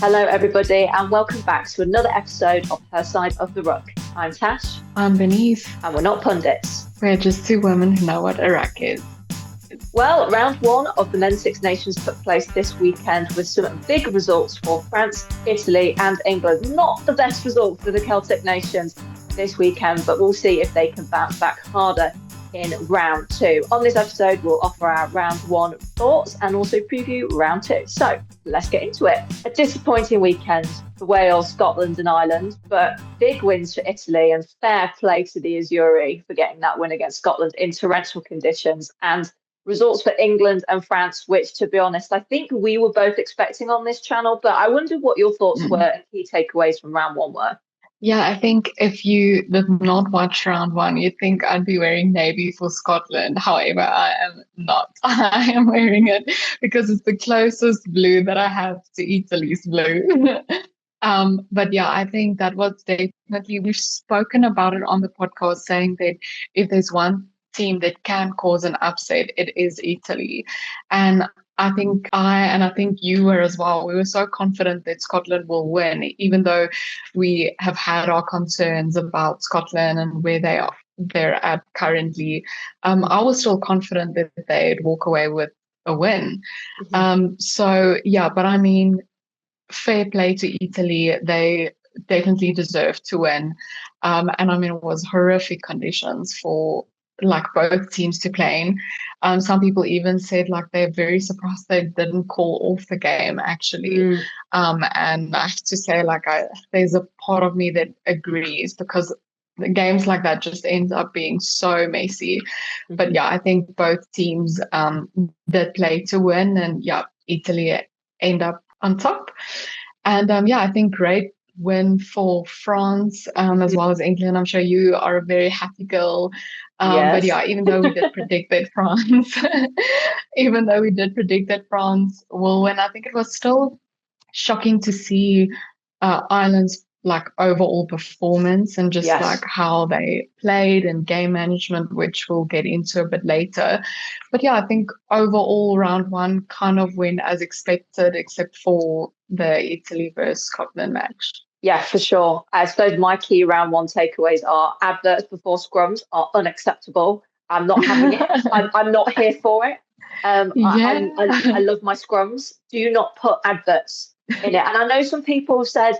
Hello, everybody, and welcome back to another episode of Her Side of the Ruck. I'm Tash, I'm Bernice. and we're not pundits. We're just two women who know what a ruck is. Well, round one of the Men's Six Nations took place this weekend with some big results for France, Italy, and England. Not the best result for the Celtic nations this weekend, but we'll see if they can bounce back harder in round two. On this episode, we'll offer our round one thoughts and also preview round two. So let's get into it. A disappointing weekend for Wales, Scotland, and Ireland, but big wins for Italy, and fair play to the Azzurri for getting that win against Scotland in torrential conditions, and results for England and France, which, to be honest, I think we were both expecting on this channel, but I wonder what your thoughts were and key takeaways from round one were. Yeah, I think if you did not watch round one, you'd think I'd be wearing navy for Scotland. However, I am not. I am wearing it because it's the closest blue that I have to Italy's blue. But yeah, I think that was definitely, we've spoken about it on the podcast, saying that if there's one team that can cause an upset, it is Italy. And I think you were as well. We were so confident that Scotland will win, even though we have had our concerns about Scotland and where they're at currently. I was still confident that they'd walk away with a win. So yeah, but I mean, fair play to Italy. They definitely deserve to win. And I mean, it was horrific conditions for like both teams to play in. Some people even said like they're very surprised they didn't call off the game actually. And I have to say like there's a part of me that agrees because the games like that just end up being so messy. But yeah, I think both teams did play to win, and yeah, Italy end up on top. And yeah, I think great win for France as well as England. I'm sure you are a very happy girl. Yes. But yeah, even though we did predict that France will win, I think it was still shocking to see Ireland's like overall performance and just like how they played and game management, which we'll get into a bit later. But yeah, I think overall round one kind of went as expected, except for the Italy versus Scotland match. Yeah, for sure. I suppose my key round one takeaways are adverts before scrums are unacceptable. I'm not having it. I'm not here for it. I love my scrums. Do not put adverts in it. And I know some people have said,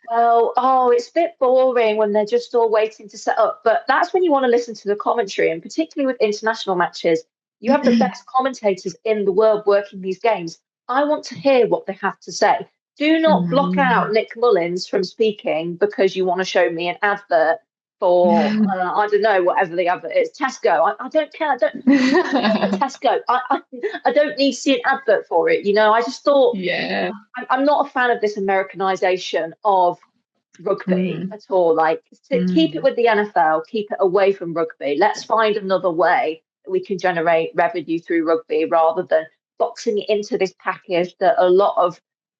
well, it's a bit boring when they're just all waiting to set up. But that's when you want to listen to the commentary. And particularly with international matches, you have the best commentators in the world working these games. I want to hear what they have to say. Do not block out Nick Mullins from speaking because you want to show me an advert for, I don't know, whatever the advert is. Tesco. I don't care. I don't Tesco. I don't need to see an advert for it. You know, I just thought, I'm not a fan of this Americanization of rugby at all. Like, keep it with the NFL, keep it away from rugby. Let's find another way that we can generate revenue through rugby rather than boxing it into this package that a lot of,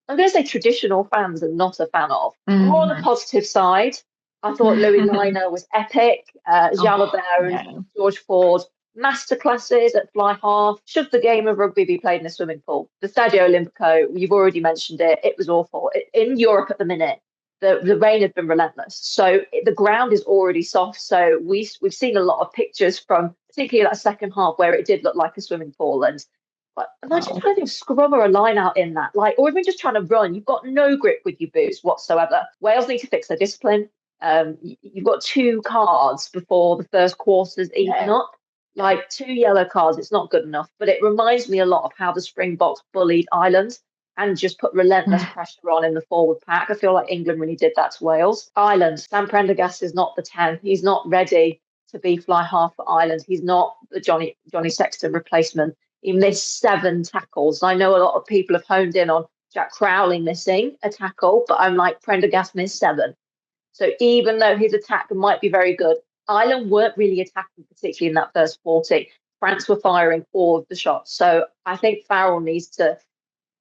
I'm going to say traditional fans are not a fan of. More on the positive side, I thought Louis Liner was epic. Jalabert and George Ford, masterclasses at fly-half. Should the game of rugby be played in a swimming pool? The Stadio Olimpico, you've already mentioned it. It was awful. In Europe at the minute, the rain had been relentless. So the ground is already soft. So we've seen a lot of pictures from particularly that second half where it did look like a swimming pool. And but imagine trying to scrub or a line out in that, like, or even just trying to run. You've got no grip with your boots whatsoever. Wales need to fix their discipline. You've got 2 cards before the first quarter's even up, like 2 yellow cards. It's not good enough. But it reminds me a lot of how the Springboks bullied Ireland and just put relentless pressure on in the forward pack. I feel like England really did that to Wales. Ireland, Sam Prendergast is not the 10. He's not ready to be fly half for Ireland. He's not the Johnny Sexton replacement. He missed 7 tackles. I know a lot of people have honed in on Jack Crowley missing a tackle, but I'm like, Prendergast missed 7. So even though his attack might be very good, Ireland weren't really attacking, particularly in that first 40. France were firing all of the shots. So I think Farrell needs to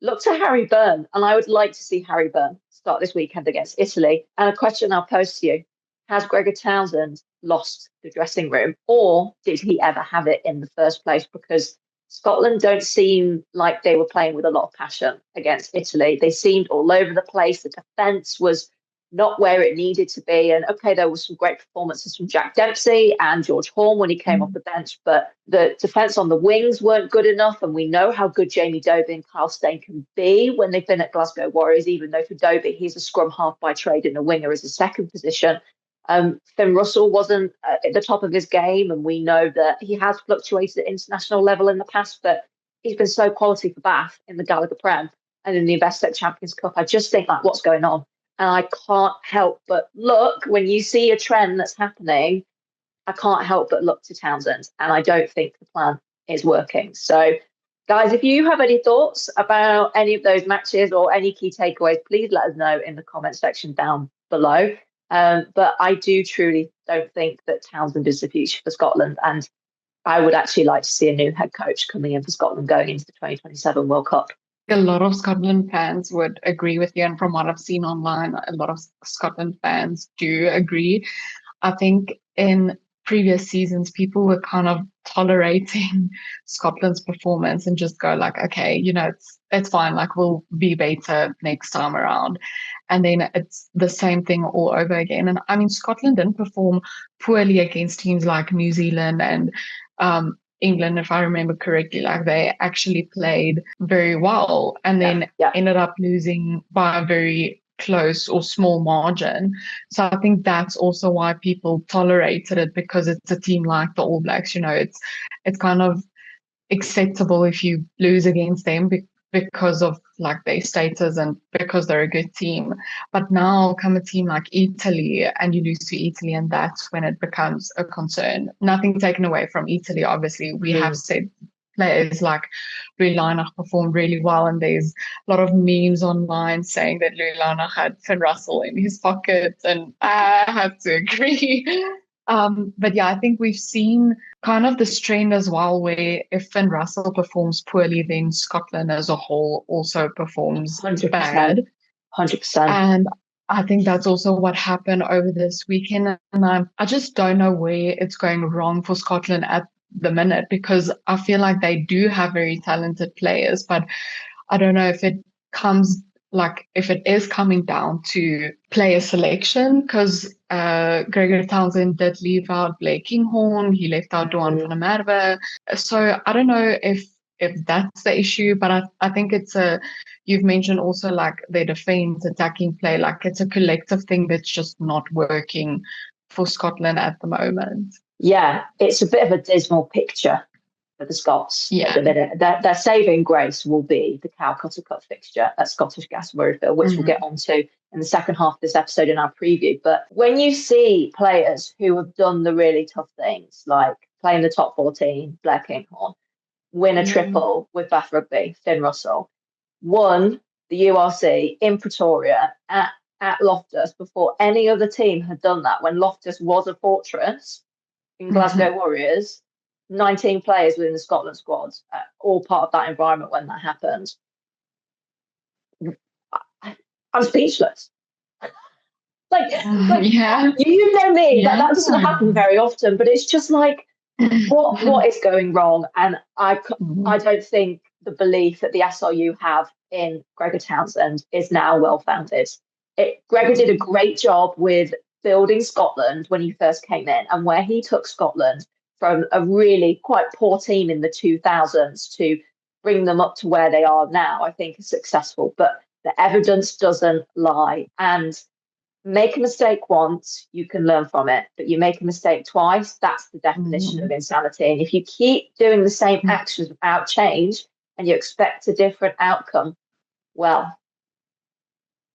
look to Harry Byrne, and I would like to see Harry Byrne start this weekend against Italy. And a question I'll pose to you, has Gregor Townsend lost the dressing room, or did he ever have it in the first place? Because Scotland don't seem like they were playing with a lot of passion against Italy. They seemed all over the place. The defence was not where it needed to be. And okay, there was some great performances from Jack Dempsey and George Horn when he came off the bench, but the defence on the wings weren't good enough. And we know how good Jamie Dobie and Kyle Steyn can be when they've been at Glasgow Warriors, even though for Dobie, he's a scrum half by trade and a winger as a second position. Finn Russell wasn't at the top of his game, and we know that he has fluctuated at international level in the past, but he's been so quality for Bath in the Gallagher Prem and in the Investec Champions Cup. I just think like, what's going on? And I can't help but look, when you see a trend that's happening, I can't help but look to Townsend, and I don't think the plan is working. So, guys, if you have any thoughts about any of those matches or any key takeaways, please let us know in the comment section down below. But I do truly don't think that Townsend is the future for Scotland. And I would actually like to see a new head coach coming in for Scotland going into the 2027 World Cup. A lot of Scotland fans would agree with you. And from what I've seen online, a lot of Scotland fans do agree. I think in previous seasons, people were kind of tolerating Scotland's performance and just go like, okay, it's fine. Like, we'll be better next time around. And then it's the same thing all over again. And I mean, Scotland didn't perform poorly against teams like New Zealand and England, if I remember correctly. Like, they actually played very well and then ended up losing by a very close or small margin. So I think that's also why people tolerated it, because it's a team like the All Blacks. It's kind of acceptable if you lose against them because of like their status and because they're a good team. But now come a team like Italy and you lose to Italy, and that's when it becomes a concern. Nothing taken away from Italy, obviously. We have said players like Louis Lynagh performed really well, and there's a lot of memes online saying that Louis Lynagh had Finn Russell in his pocket, and I have to agree. But yeah, I think we've seen kind of this trend as well, where if Finn Russell performs poorly, then Scotland as a whole also performs 100%, bad. 100%. And I think that's also what happened over this weekend. And I just don't know where it's going wrong for Scotland at the minute, because I feel like they do have very talented players, but I don't know if it is coming down to player selection, because Gregor Townsend did leave out Blake Kinghorn, he left out Duan van der Merwe. So I don't know if that's the issue, but I think you've mentioned also like their defense, attacking play, like it's a collective thing that's just not working for Scotland at the moment. Yeah, it's a bit of a dismal picture for the Scots at the minute. Their saving grace will be the Calcutta Cup fixture at Scottish Gas Murrayfield, which we'll get onto in the second half of this episode in our preview. But when you see players who have done the really tough things, like playing the top 14, Blair Kinghorn, win a triple with Bath Rugby, Finn Russell, won the URC in Pretoria at Loftus before any other team had done that, when Loftus was a fortress in Glasgow Warriors, 19 players within the Scotland squad, all part of that environment when that happened. I'm speechless. You know me, that doesn't happen very often, but it's just like, what is going wrong? And I don't think the belief that the SRU have in Gregor Townsend is now well-founded. Gregor did a great job with building Scotland when he first came in, and where he took Scotland from a really quite poor team in the 2000s to bring them up to where they are now, I think is successful. But the evidence doesn't lie. And make a mistake once, you can learn from it. But you make a mistake twice, that's the definition of insanity. And if you keep doing the same actions without change and you expect a different outcome, well,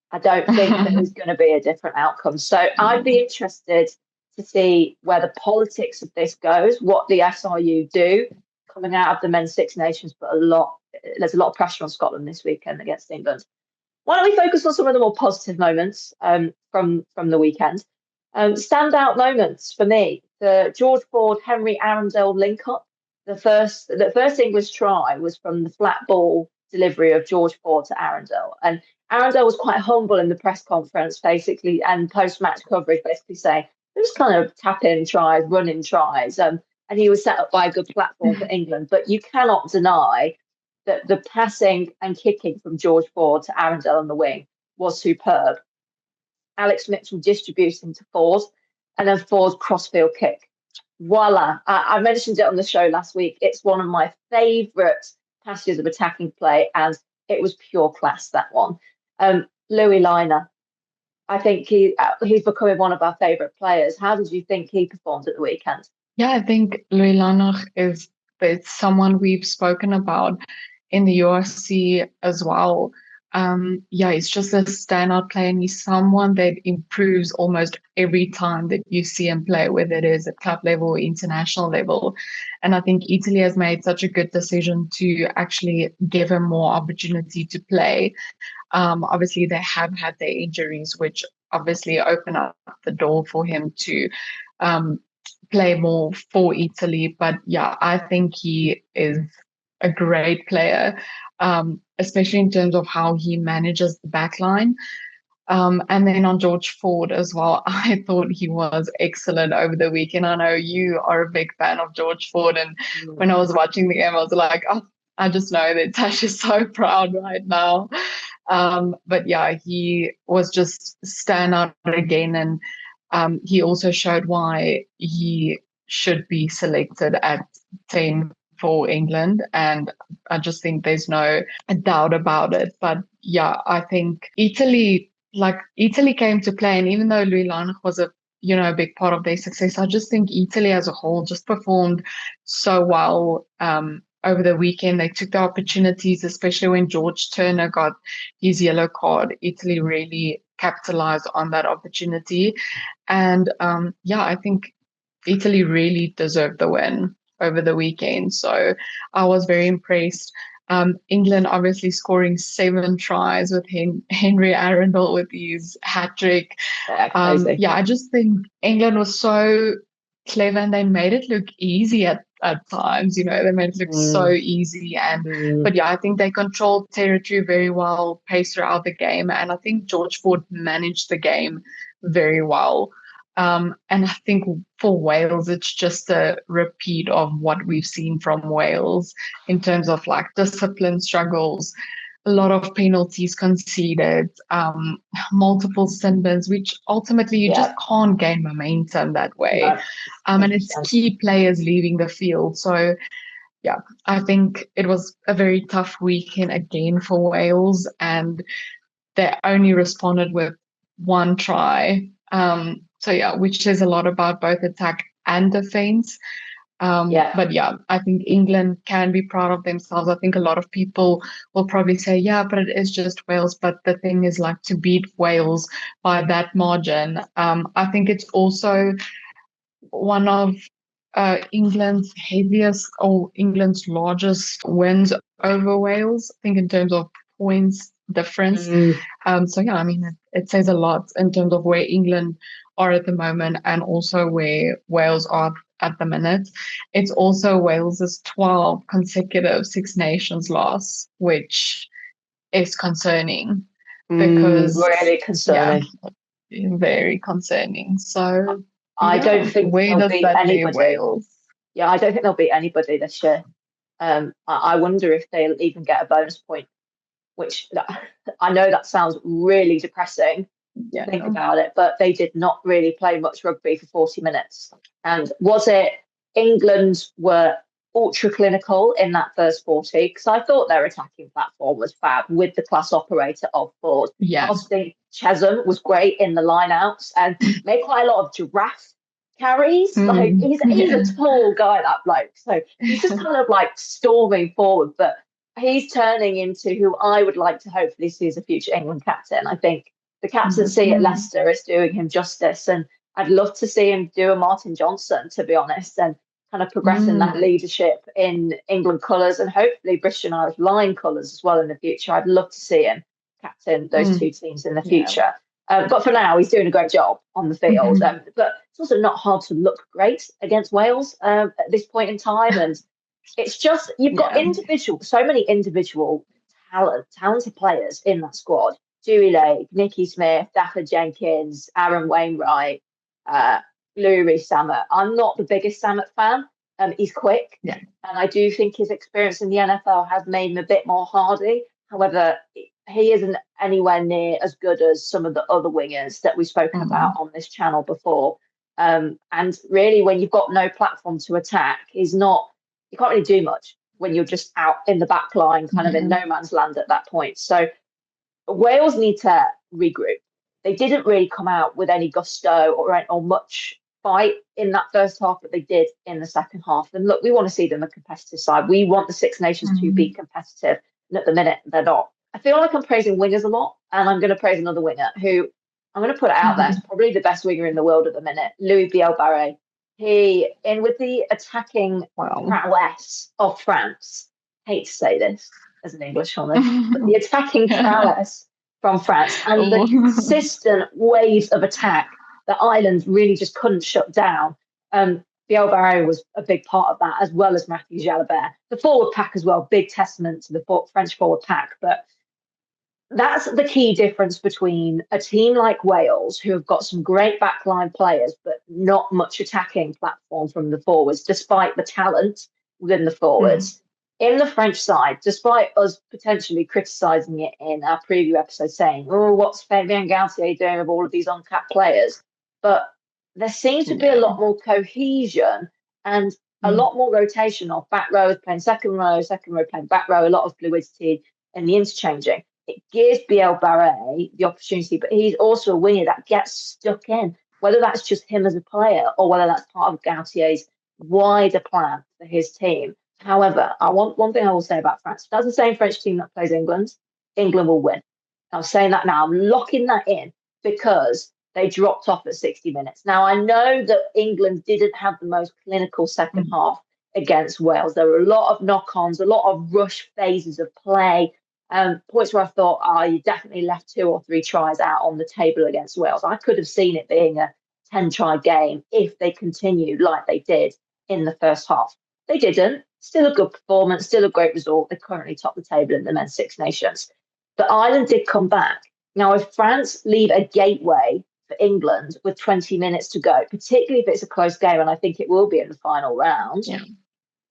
I don't think there's going to be a different outcome. So I'd be interested to see where the politics of this goes, what the SRU do coming out of the Men's Six Nations, but there's a lot of pressure on Scotland this weekend against England. Why don't we focus on some of the more positive moments from the weekend? Standout moments for me: the George Ford Henry Arundel link-up. The first English try was from the flat ball delivery of George Ford to Arundel, and Arundel was quite humble in the press conference, basically, and post-match coverage, basically saying it was kind of tap-in tries, run-in tries. and he was set up by a good platform for England. But you cannot deny that the passing and kicking from George Ford to Arundel on the wing was superb. Alex Mitchell distributing to Ford, and then Ford's crossfield kick. Voila. I mentioned it on the show last week. It's one of my favourite passages of attacking play, and it was pure class, that one. Louis Liner, I think he's becoming one of our favourite players. How did you think he performed at the weekend? Yeah, I think Louis Lanach is someone we've spoken about in the URC as well. Yeah, he's just a standout player, and he's someone that improves almost every time that you see him play, whether it is at club level or international level. And I think Italy has made such a good decision to actually give him more opportunity to play. Obviously, they have had their injuries, which obviously open up the door for him to play more for Italy. But yeah, I think he is a great player, especially in terms of how he manages the back line. And then on George Ford as well, I thought he was excellent over the weekend. I know you are a big fan of George Ford, and when I was watching the game, I was like, oh, I just know that Tash is so proud right now. But yeah, he was just stand out again, and he also showed why he should be selected at 10 for England, and I just think there's no doubt about it. But yeah, I think Italy came to play, and even though Louis Lanach was a big part of their success, I just think Italy as a whole just performed so well over the weekend. They took the opportunities, especially when George Turner got his yellow card. Italy really capitalized on that opportunity, and yeah, I think Italy really deserved the win over the weekend. So I was very impressed. England obviously scoring 7 tries with Henry Arundel with his hat trick. Yeah, I just think England was so clever, and they made it look easy at times. They made it look so easy. But yeah, I think they controlled territory very well, paced throughout the game, and I think George Ford managed the game very well. And I think for Wales, it's just a repeat of what we've seen from Wales in terms of like discipline struggles, a lot of penalties conceded, multiple sin bins, which ultimately you just can't gain momentum that way. No, and it's key players leaving the field. So yeah, I think it was a very tough weekend again for Wales, and they only responded with 1 try. So yeah, which says a lot about both attack and defense. But yeah, I think England can be proud of themselves. I think a lot of people will probably say, yeah, but it is just Wales. But the thing is, like, to beat Wales by that margin, I think it's also one of England's heaviest or England's largest wins over Wales, I think, in terms of points difference. So yeah, I mean, it says a lot in terms of where England are at the moment and also where Wales are at the minute. It's also Wales's 12 consecutive Six Nations loss, which is concerning because really concerning. Yeah, very concerning. So I don't think they'll beat anybody. Wales. Yeah, I don't think they'll beat anybody this year. I wonder if they'll even get a bonus point, which I know that sounds really depressing to think about it, but they did not really play much rugby for 40 minutes. And was it England were ultra clinical in that first 40? Because I thought their attacking platform was fab with the class operator of Ford. Yeah. I think Chesham was great in the lineouts and made quite a lot of giraffe carries. Like he's a tall guy, that bloke. So he's just kind of like storming forward, but he's turning into who I would like to hopefully see as a future England captain. I think the captaincy at Leicester is doing him justice, and I'd love to see him do a Martin Johnson, to be honest, and kind of progressing that leadership in England colours and hopefully British and Irish Lion colours as well in the future. I'd love to see him captain those 2 teams in the future. But for now, he's doing a great job on the field. But it's also not hard to look great against Wales at this point in time. And it's just, you've got so many individual talented players in that squad. Dewey Lake, Nicky Smith, Dapper Jenkins, Aaron Wainwright, Louis Samet. I'm not the biggest Samet fan, He's quick, Yeah. and I do think his experience in the NFL has made him a bit more hardy. However, he isn't anywhere near as good as some of the other wingers that we've spoken about on this channel before. And really, when you've got no platform to attack, you can't really do much when you're just out in the back line, kind of in no man's land at that point. So Wales need to regroup. They didn't really come out with any gusto or much fight in that first half, but they did in the second half. And look, we want to see them a competitive side. We want the Six Nations to be competitive. And at the minute, they're not. I feel like I'm praising wingers a lot, and I'm going to praise another winger who I'm going to put it out there. It's probably the best winger in the world at the minute, Louis Biel-Barré. He, in with the attacking prowess of France, I hate to say this as an Englishwoman, but the attacking prowess from France and the consistent waves of attack that Ireland really just couldn't shut down. Biel-Barré was a big part of that, as well as Matthew Jalabert. The forward pack as well, big testament to the French forward pack. But that's the key difference between a team like Wales, who have got some great backline players, but not much attacking platform from the forwards, despite the talent within the forwards. In the French side, despite us potentially criticising it in our preview episode, saying, oh, what's Fabien Galthié doing with all of these uncapped players? But there seems to be a lot more cohesion and a lot more rotation of back rowers playing second row playing back row, a lot of fluidity and the interchanging. It gives Biel-Barré the opportunity, but he's also a winger that gets stuck in, whether that's just him as a player or whether that's part of Galtier's wider plan for his team. However, one thing I will say about France. If that's the same French team that plays England, England will win. I'm saying that now. I'm locking that in because they dropped off at 60 minutes. Now, I know that England didn't have the most clinical second half against Wales. There were a lot of knock-ons, a lot of rush phases of play, points where I thought, you definitely left 2 or 3 tries out on the table against Wales. I could have seen it being a 10-try game if they continued like they did in the first half. They didn't. Still a good performance, still a great result. They currently top the table in the men's Six Nations. But Ireland did come back. Now, if France leave a gateway for England with 20 minutes to go, particularly if it's a close game, and I think it will be in the final round,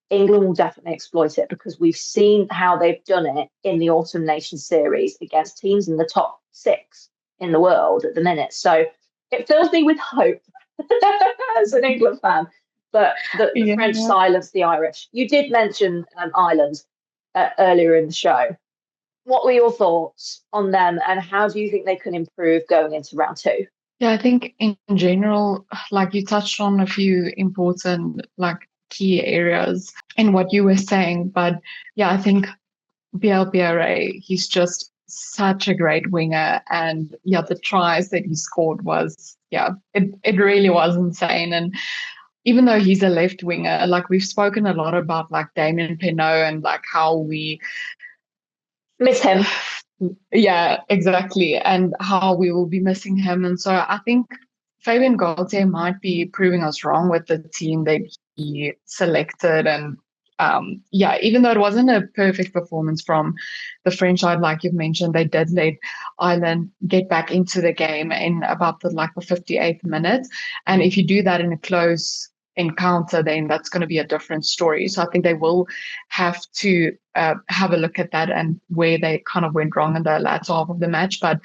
England will definitely exploit it because we've seen how they've done it in the Autumn Nations series against teams in the top 6 in the world at the minute. So it fills me with hope as an England fan. But the French silenced the Irish. You did mention Ireland earlier in the show. What were your thoughts on them, and how do you think they can improve going into round 2? Yeah, I think in general, like you touched on a few important key areas in what you were saying. But yeah, I think Biel-Barré, he's just such a great winger. And yeah, the tries that he scored it really was insane. And even though he's a left winger, we've spoken a lot about Damien Penaud and how we miss him. Yeah, exactly. And how we will be missing him. And so I think Fabien Galthié might be proving us wrong with the team that he selected. And even though it wasn't a perfect performance from the French side, like you've mentioned, they did let Ireland get back into the game in about the 58th minute. And if you do that in a close encounter, then that's going to be a different story. So I think they will have to have a look at that and where they kind of went wrong in the latter half of the match. But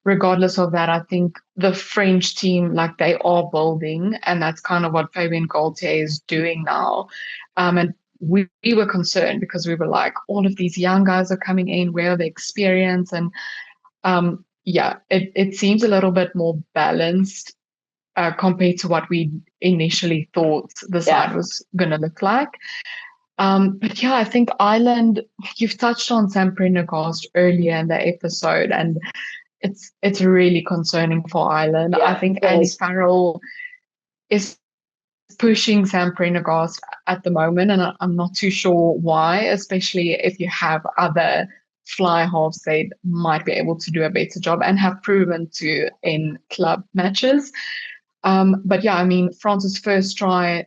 regardless of that, I think the French team, they are building, and that's kind of what Fabien Galthié is doing now. And we were concerned because we were all of these young guys are coming in, where are the experience? And it seems a little bit more balanced compared to what we initially thought the side was going to look like. But yeah, I think Ireland, you've touched on Sam Prendergast earlier in the episode, and it's really concerning for Ireland. I think Andy Farrell is pushing Sam Prendergast at the moment, and I'm not too sure why, especially if you have other fly-halves that might be able to do a better job and have proven to in club matches. But yeah, I mean, France's first try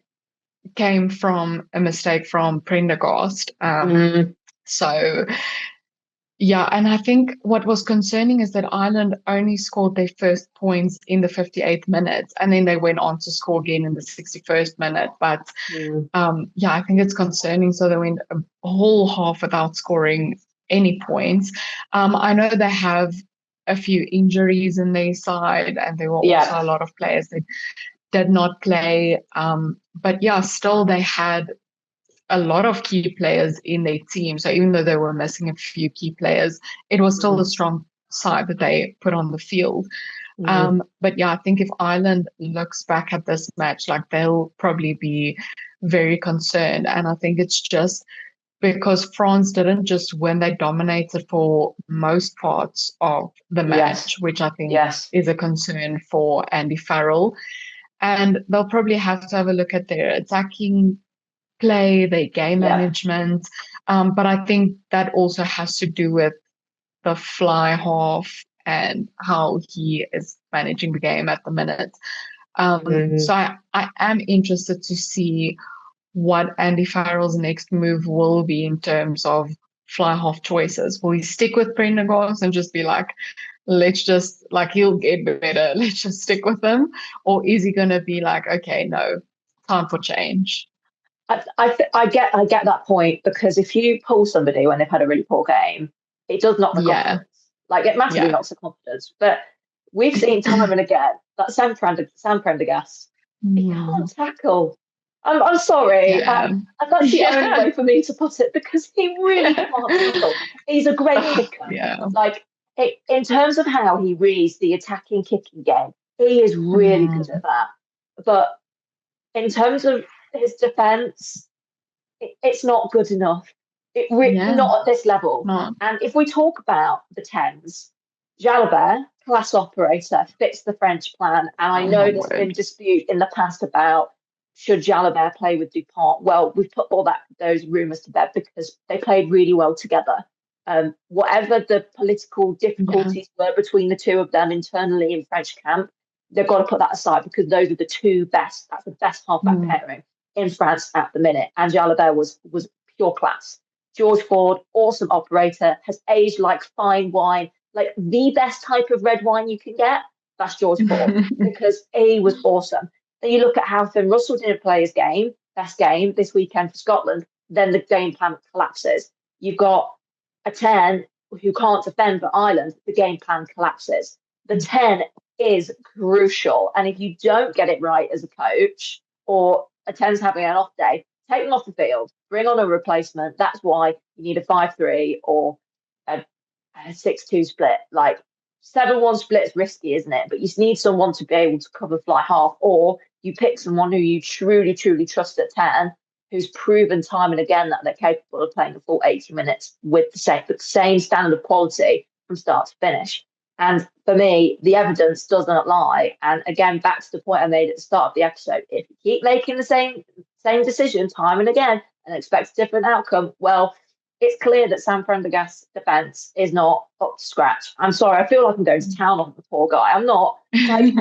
came from a mistake from Prendergast. So Yeah, and I think what was concerning is that Ireland only scored their first points in the 58th minute, and then they went on to score again in the 61st minute. But Mm. yeah, I think it's concerning. So they went a whole half without scoring any points. I know they have a few injuries in their side, and there were also Yeah, a lot of players that did not play. But yeah, still they had a lot of key players in their team. So even though they were missing a few key players, it was still a mm, strong side that they put on the field. mm, But yeah, I think if Ireland looks back at this match, like they'll probably be very concerned. And I think it's just because France didn't just win, they dominated for most parts of the yes, match, which I think yes, is a concern for Andy Farrell. And they'll probably have to have a look at their attacking play, their game yeah, management. But I think that also has to do with the fly half and how he is managing the game at the minute. So mm, I am interested to see what Andy Farrell's next move will be in terms of fly half choices. Will he stick with Prendergast and just be like, let's just like he'll get better, let's just stick with him? Or is he gonna be like, okay, no, time for change? I get that point because if you pull somebody when they've had a really poor game, it does knock the Yeah, confidence. Like it massively yeah. knocks the confidence. But we've seen time and again that Sam Prendergast, he can't Mm, tackle. I'm sorry. yeah. And that's the only Yeah. way for me to put it because he really can't tackle. He's a great kicker. Yeah. Like in terms of how he reads the attacking kicking game, he is really good Mm, at that. But in terms of his defense, it's not good enough. yeah. Not at this level. No. And if we talk about the tens, Jalabert, class operator, fits the French plan. And I Oh my know there's been word. dispute in the past about should Jalabert play with Dupont. Well, we've put all those rumours to bed because they played really well together. Whatever the political Yeah. difficulties were between the two of them internally in French camp, they've got to put that aside because those are the two best. That's the best halfback Mm, pairing in France at the minute. And Jalabert was pure class. George Ford, awesome operator, has aged like fine wine, like the best type of red wine you can get. That's George Ford because he was awesome. Then you look at how Finn Russell didn't play his best game this weekend for Scotland. Then the game plan collapses. You've got a 10 who can't defend for Ireland. The game plan collapses. The 10 is crucial. And if you don't get it right as a coach or a 10's having an off day, take them off the field, bring on a replacement. That's why you need a 5-3 or a 6-2 split. Like 7-1 split is risky, isn't it? But you need someone to be able to cover fly half, or you pick someone who you truly, truly trust at 10, who's proven time and again that they're capable of playing the full 80 minutes with the same standard of quality from start to finish. And for me, the evidence does not lie. And again, back to the point I made at the start of the episode, if you keep making the same decision time and again and expect a different outcome, well, it's clear that Sam Prendergast's defence is not up to scratch. I'm sorry, I feel like I'm going to town on the poor guy. I'm not. Like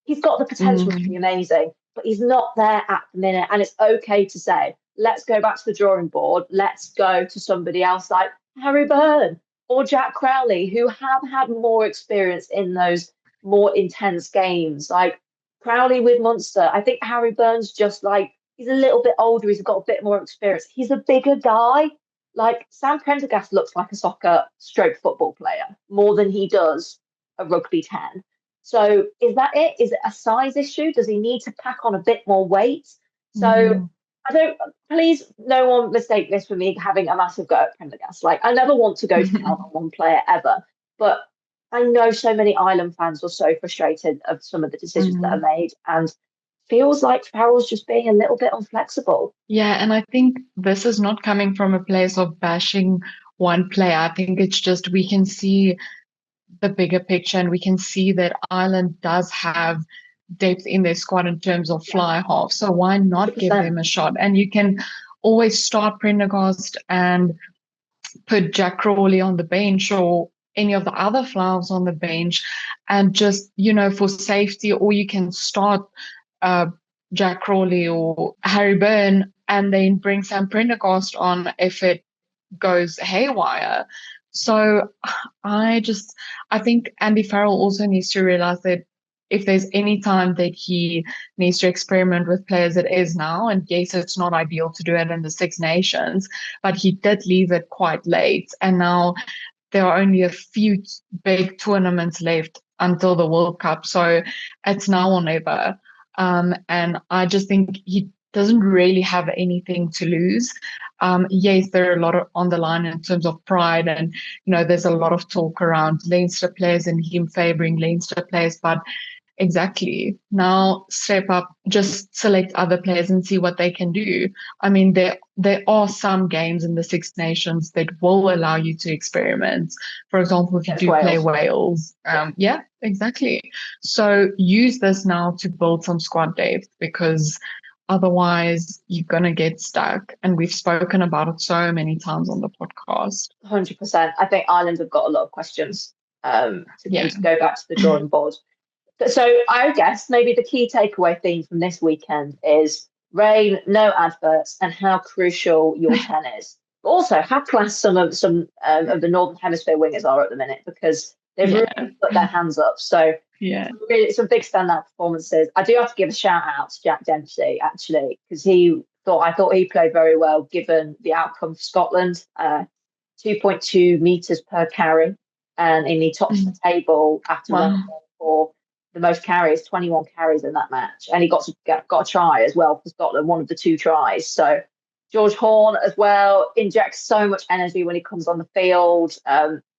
he's got the potential to be mm, amazing, but he's not there at the minute. And it's okay to say, let's go back to the drawing board. Let's go to somebody else like Harry Byrne or Jack Crowley, who have had more experience in those more intense games. Like Crowley with Munster. I think Harry Byrne's just like he's a little bit older. He's got a bit more experience. He's a bigger guy. Like Sam Prendergast looks like a soccer stroke football player more than he does a rugby 10. So is that it? Is it a size issue? Does he need to pack on a bit more weight? So mm. I don't, please, no one mistake this for me having a massive go at Prendergast. Like, I never want to go to town on one player ever, but I know so many Ireland fans were so frustrated of some of the decisions that are Mm. made, and feels like Farrell's just being a little bit unflexible. Yeah, and I think this is not coming from a place of bashing one player. I think it's just we can see the bigger picture and we can see that Ireland does have depth in their squad in terms of Yeah, fly half. So why not give 100%. them a shot? And you can always start Prendergast and put Jack Crawley on the bench or any of the other fly-halves on the bench and just, for safety, or you can start uh, Jack Crawley or Harry Byrne and then bring Sam Prendergast on if it goes haywire. So I think Andy Farrell also needs to realize that if there's any time that he needs to experiment with players, it is now. And yes, it's not ideal to do it in the Six Nations, but he did leave it quite late. And now there are only a few big tournaments left until the World Cup. So it's now or never. And I just think he doesn't really have anything to lose. Yes, there are a lot on the line in terms of pride, and there's a lot of talk around Leinster players and him favouring Leinster players, but exactly. Now step up, just select other players and see what they can do. I mean, there are some games in the Six Nations that will allow you to experiment. For example, if you do play Wales. Yeah, exactly. So use this now to build some squad depth, because otherwise you're going to get stuck. And we've spoken about it so many times on the podcast. 100%. I think Ireland have got a lot of questions to go back to the drawing board. So I guess maybe the key takeaway theme from this weekend is rain, no adverts, and how crucial your 10 is. But also how class some of the Northern Hemisphere wingers are at the minute, because they've really put their hands up. So really some big standout performances. I do have to give a shout out to Jack Dempsey, actually, because I thought he played very well given the outcome for Scotland. 2.2 meters per carry, and he tops the table after for the most carries, 21 carries in that match, and he got a try as well for Scotland, one of the 2 tries. So George Horn as well injects so much energy when he comes on the field.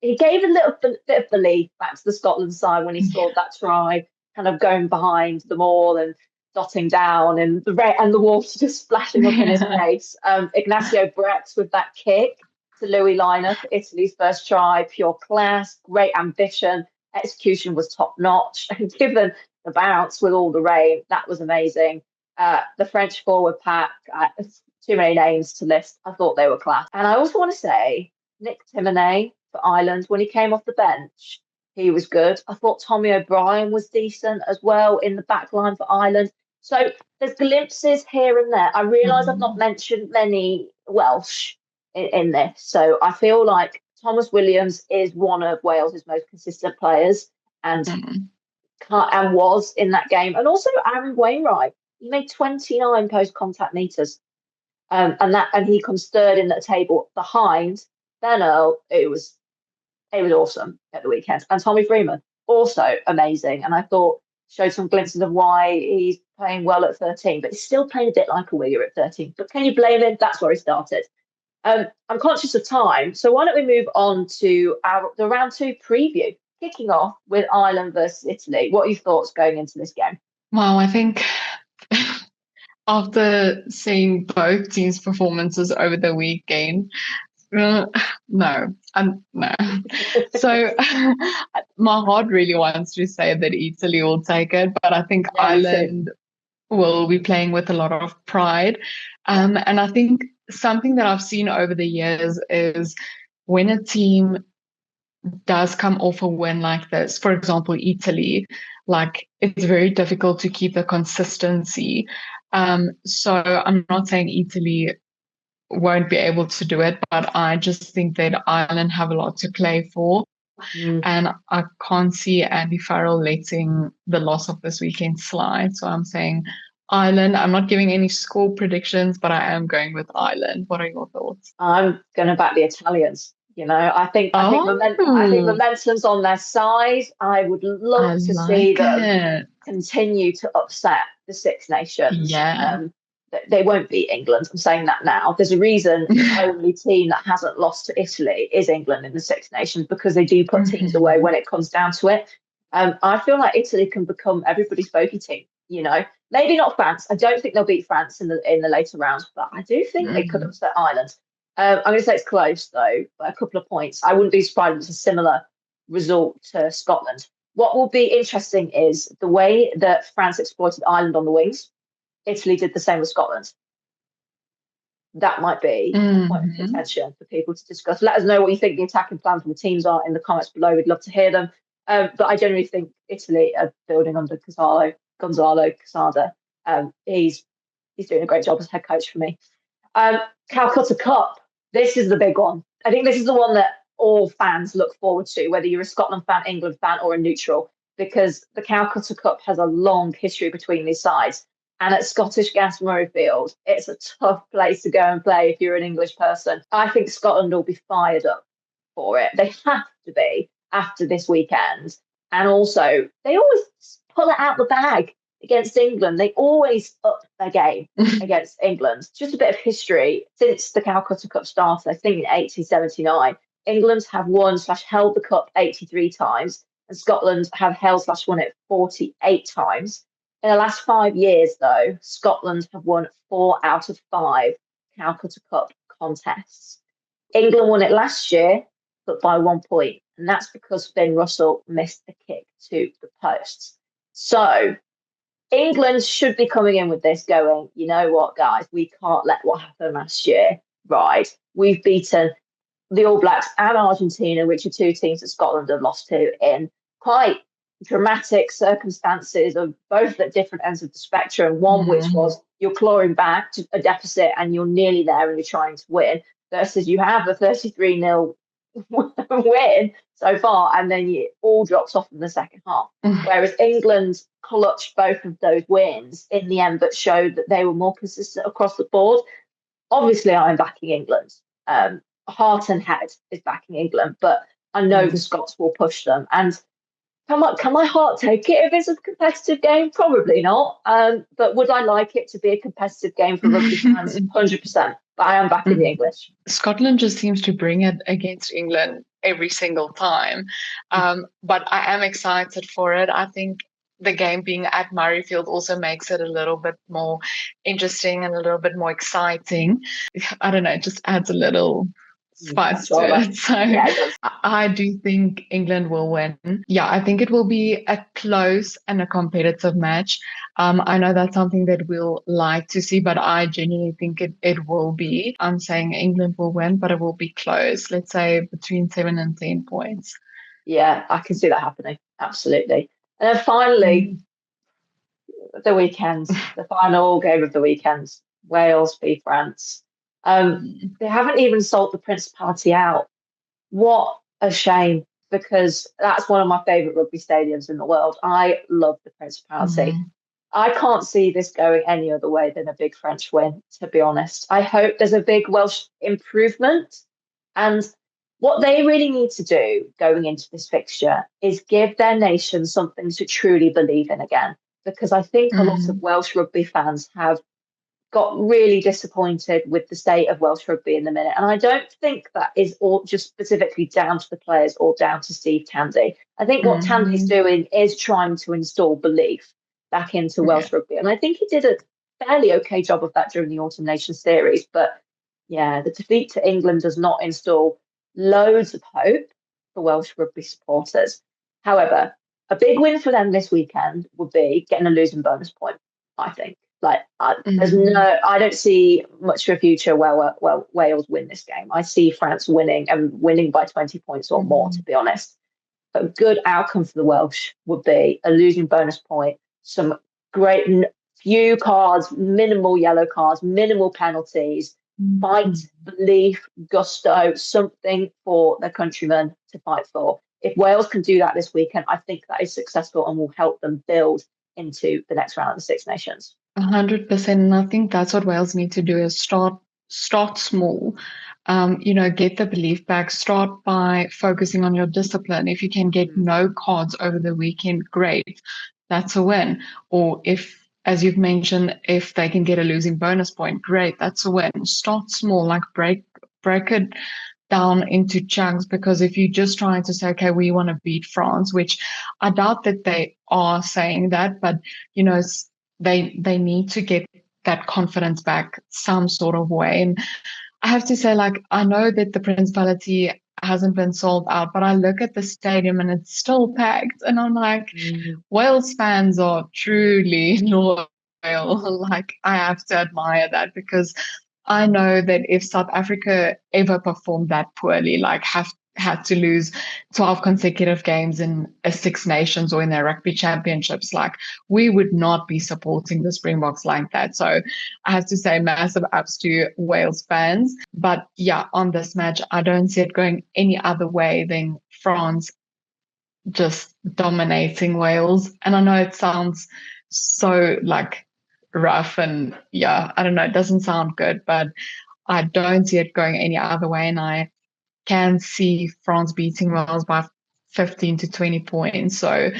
He gave a little bit of belief back to the Scotland side when he scored that try, kind of going behind them all and dotting down, and the water just splashing up in his face. Ignacio Brex with that kick to Louis Liner for Italy's first try, pure class, great ambition. Execution was top notch, and given the bounce with all the rain, that was amazing. The French forward pack, too many names to list. I thought they were class. And I also want to say Nick Timoney for Ireland, when he came off the bench, he was good. I thought Tommy O'Brien was decent as well in the back line for Ireland. So there's glimpses here and there. I realise I've not mentioned many Welsh in this, so I feel like Thomas Williams is one of Wales' most consistent players, and was in that game. And also Aaron Wainwright, he made 29 post-contact meters, and he comes third in the table behind Ben Earl. It was awesome at the weekend. And Tommy Freeman, also amazing, and I thought showed some glimpses of why he's playing well at 13, but he's still playing a bit like a winger at 13. But can you blame him? That's where he started. I'm conscious of time, so why don't we move on to the round 2 preview, kicking off with Ireland versus Italy. What are your thoughts going into this game? Wow, I think after seeing both teams' performances over the weekend, no. So my heart really wants to say that Italy will take it, but I think Ireland will be playing with a lot of pride. And I think something that I've seen over the years is when a team does come off a win like this, for example, Italy, like it's very difficult to keep the consistency. So I'm not saying Italy won't be able to do it, but I just think that Ireland have a lot to play for. And I can't see Andy Farrell letting the loss of this weekend slide. So I'm saying Ireland. I'm not giving any score predictions, but I am going with Ireland. What are your thoughts? I'm going to back the Italians. I think momentum's on their side. I would love to see them continue to upset the Six Nations. Yeah. They won't beat England. I'm saying that now. There's a reason the only team that hasn't lost to Italy is England in the Six Nations, because they do put teams away when it comes down to it. I feel like Italy can become everybody's bogey team. Maybe not France. I don't think they'll beat France in the later rounds, but I do think they could upset Ireland. I'm going to say it's close though, by a couple of points. I wouldn't be surprised if it's a similar result to Scotland. What will be interesting is the way that France exploited Ireland on the wings. Italy did the same with Scotland. That might be a point of contention for people to discuss. Let us know what you think the attacking plans for the teams are in the comments below. We'd love to hear them. But I generally think Italy are building under Gonzalo Casada. He's doing a great job as head coach for me. Calcutta Cup. This is the big one. I think this is the one that all fans look forward to, whether you're a Scotland fan, England fan, or a neutral, because the Calcutta Cup has a long history between these sides. And at Scottish Gas Murrayfield, it's a tough place to go and play if you're an English person. I think Scotland will be fired up for it. They have to be after this weekend. And also, they always pull it out the bag against England. They always up their game against England. Just a bit of history. Since the Calcutta Cup started, I think in 1879, England have won/held the cup 83 times, and Scotland have held/won it 48 times. In the last 5 years, though, Scotland have won 4 out of 5 Calcutta Cup contests. England won it last year, but by 1 point, and that's because Finn Russell missed a kick to the posts. So England should be coming in with this going, you know what, guys, we can't let what happened last year ride. We've beaten the All Blacks and Argentina, which are two teams that Scotland have lost to in quite dramatic circumstances of both at different ends of the spectrum. One which was you're clawing back to a deficit and you're nearly there and you're trying to win, versus you have a 33-0 win so far and then it all drops off in the second half. Whereas England clutched both of those wins in the end, but showed that they were more consistent across the board. Obviously, I'm backing England. Heart and head is backing England, but I know the Scots will push them. And can my heart take it if it's a competitive game? Probably not. But would I like it to be a competitive game for rugby fans? 100%. But I am backing the English. Scotland just seems to bring it against England every single time. But I am excited for it. I think the game being at Murrayfield also makes it a little bit more interesting and a little bit more exciting. I don't know, it just adds a little spice to it. So yeah, I do think England will win. Yeah, I think it will be a close and a competitive match. I know that's something that we'll like to see, but I genuinely think it will be. I'm saying England will win, but it will be close. Let's say between 7 and 10 points. Yeah, I can see that happening. Absolutely. And then finally, the weekend, the final game of the weekend, Wales v France. They haven't even sold the Principality out. What a shame, because that's one of my favourite rugby stadiums in the world. I love the Principality. I can't see this going any other way than a big French win, to be honest. I hope there's a big Welsh improvement. And what they really need to do going into this fixture is give their nation something to truly believe in again. Because I think a lot of Welsh rugby fans have got really disappointed with the state of Welsh rugby in the minute. And I don't think that is all just specifically down to the players or down to Steve Tandy. I think what Tandy's doing is trying to install belief back into Welsh rugby. And I think he did a fairly okay job of that during the Autumn Nations series. But yeah, the defeat to England does not install loads of hope for Welsh rugby supporters. However, a big win for them this weekend would be getting a losing bonus point, I think. There's I don't see much of a future where Wales win this game. I see France winning and winning by 20 points or more, to be honest. A good outcome for the Welsh would be a losing bonus point, some great few cards, minimal yellow cards, minimal penalties, fight, belief, gusto, something for their countrymen to fight for. If Wales can do that this weekend, I think that is successful and will help them build into the next round of the Six Nations. 100%. And I think that's what Wales need to do is start small. Get the belief back. Start by focusing on your discipline. If you can get no cards over the weekend, great. That's a win. Or if, as you've mentioned, if they can get a losing bonus point, great. That's a win. Start small, like break it down into chunks, because if you're just trying to say, okay, we want to beat France, which I doubt that they are saying that, but, they need to get that confidence back some sort of way. And I have to say, I know that the Principality hasn't been sold out, but I look at the stadium and it's still packed. And I'm like, Wales fans are truly loyal. I have to admire that, because I know that if South Africa ever performed that poorly, had to lose 12 consecutive games in a Six Nations or in their rugby championships, like we would not be supporting the Springboks like that. So I have to say massive ups to Wales fans. But yeah, on this match, I don't see it going any other way than France just dominating Wales. And I know it sounds so like rough and yeah, I don't know, it doesn't sound good, but I don't see it going any other way. And I can see France beating Wales by 15 to 20 points. So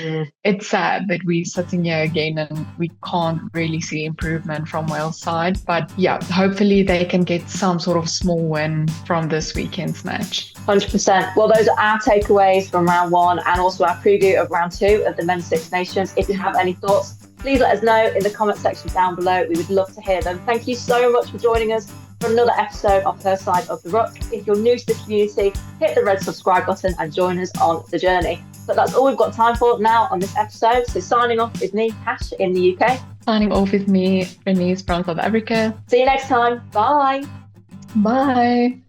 it's sad that we're sitting here again and we can't really see improvement from Wales' side. But yeah, hopefully they can get some sort of small win from this weekend's match. 100%. Well, those are our takeaways from round one and also our preview of round two of the Men's Six Nations. If you have any thoughts, please let us know in the comment section down below. We would love to hear them. Thank you so much for joining us for another episode of Her Side of the Ruck. If you're new to the community, hit the red subscribe button and join us on the journey. But that's all we've got time for now on this episode. So signing off is me, Tash, in the UK. Signing off with me, Bernice from South Africa. See you next time. Bye. Bye.